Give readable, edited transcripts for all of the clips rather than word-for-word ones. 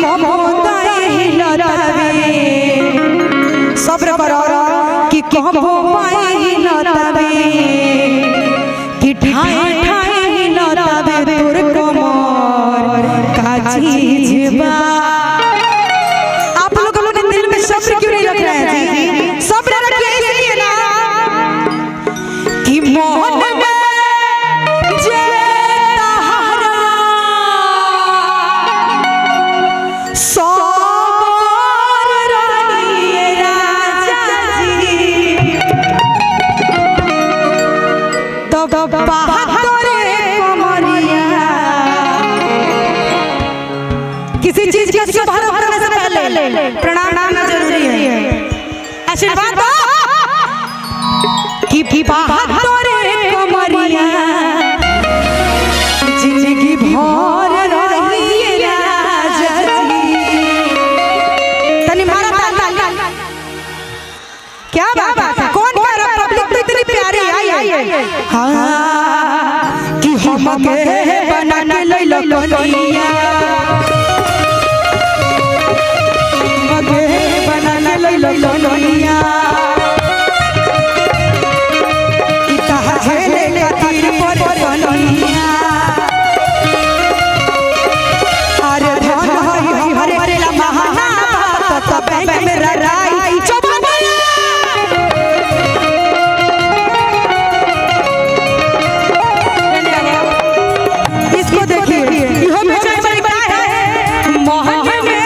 कबोताए हिलतावे सब्र करो कि कबो पाए हिलतावे कि ठाए ठाए हिलतावे तोर कमर काजी जीवा। आप लोगों के दिल में सब्र क्यों नहीं रख रहे हैं जी? सब्र रखिए इसलिए ना कि मोहन किसी चीज का शुभारंभ करने से पहले प्रणाम करना जरूरी है। आशीर्वाद दो कि बहादुर कमरिया जिंदगी भर रही राजा जी। तनी मारा ताली। क्या बात है? कौन कह रहा? पब्लिक तो इतनी प्यारी आई। हाँ कि हम के बना के ले लो कनिया लोनिया इतना झेले खातिर पर कनिया अरे धन है हमारे महाना तो बैंक में रराई इसको देखिए इहो में है मोहन में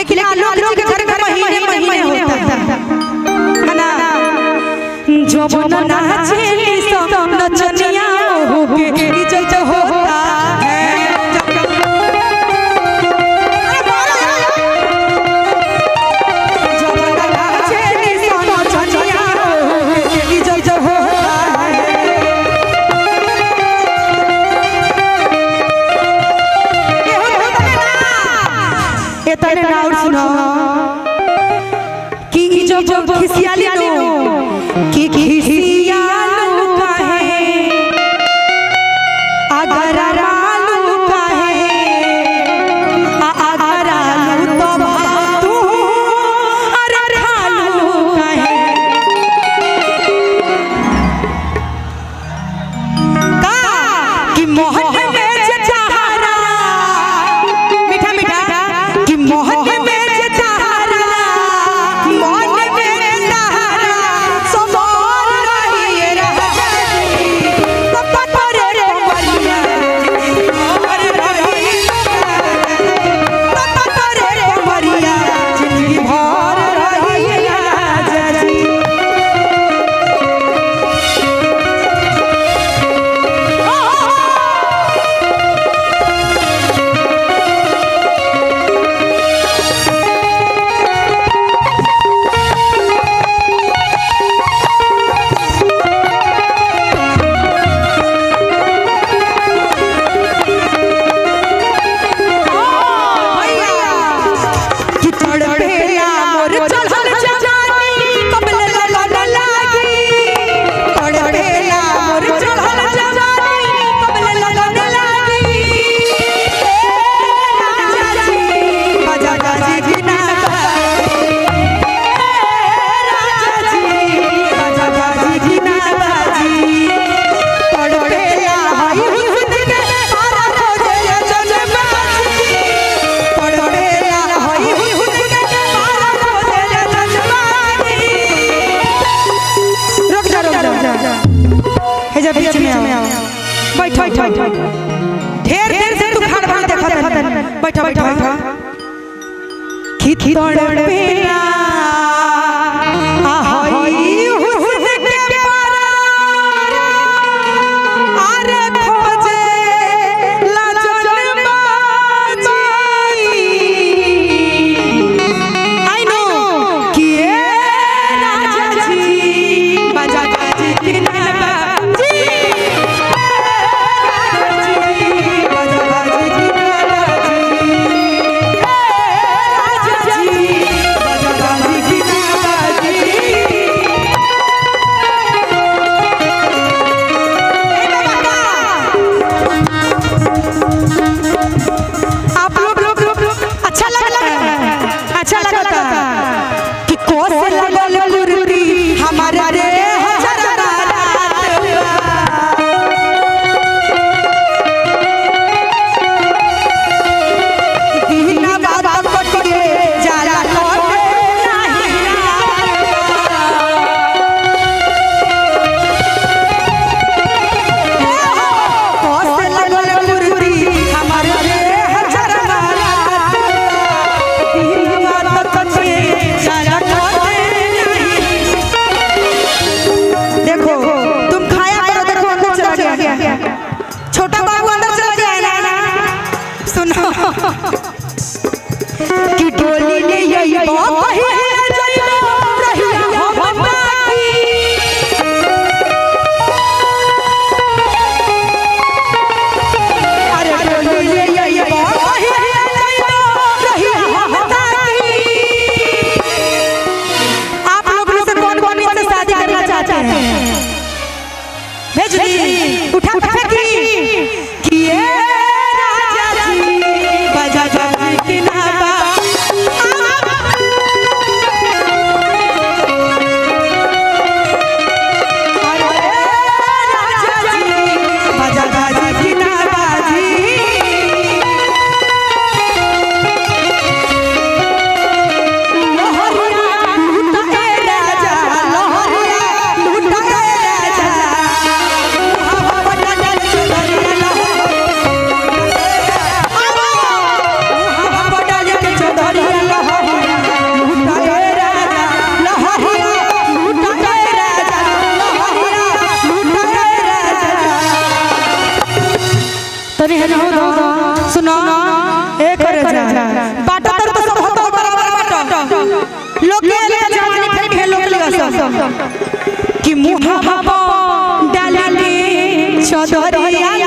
लेकिन आलोक जी के घर में महीने महीने होता है ना। जो बना नाचेली सब नचनिया होके इज्जत होता है। जो बना नाचेली सब नचनिया होके इज्जत होता है। ये तने ना और सुनो कि जब खिसियाली लो कि खिसियालू काहे अगर मालू काहे अगर आलू तो भातू अरे खालू काहे का कि मोहन में चाहरा मीठा मीठा कि मोहन में चाहरा मोहन में चाहरा समोर रहिए रहजी पप्पा करे रे बलिया और रही पप्पा करे रे बलिया जिंदगी भर रहिए राजी। कि तड़पेला मोर चढ़ल जवानी कबल लगन लागी तड़पेला मोर चढ़ल जवानी कबल लगन लागी राजा जी बाजा बाजी गिना राजा जी बाजा बाजी गिना बाजी तड़पेला हाय हुद के मारा खोजे जजबाजी तड़पेला हाय हुद के मारा खोजे जजबाजी। रुक जा हे जा बीच में आओ बैठो ढेर देर से तू खाड़ भाड़ देखत बैठो खित तड़पेला हाय हुद के मारा अरे खोजे जजबाजी। आई नो कि ये राजा जी बाजा बाजी गिना बाजी राजा जी बाजा बाजी गिना बाजी राजा जी बाजा कि मुहावा डाल के चदरिया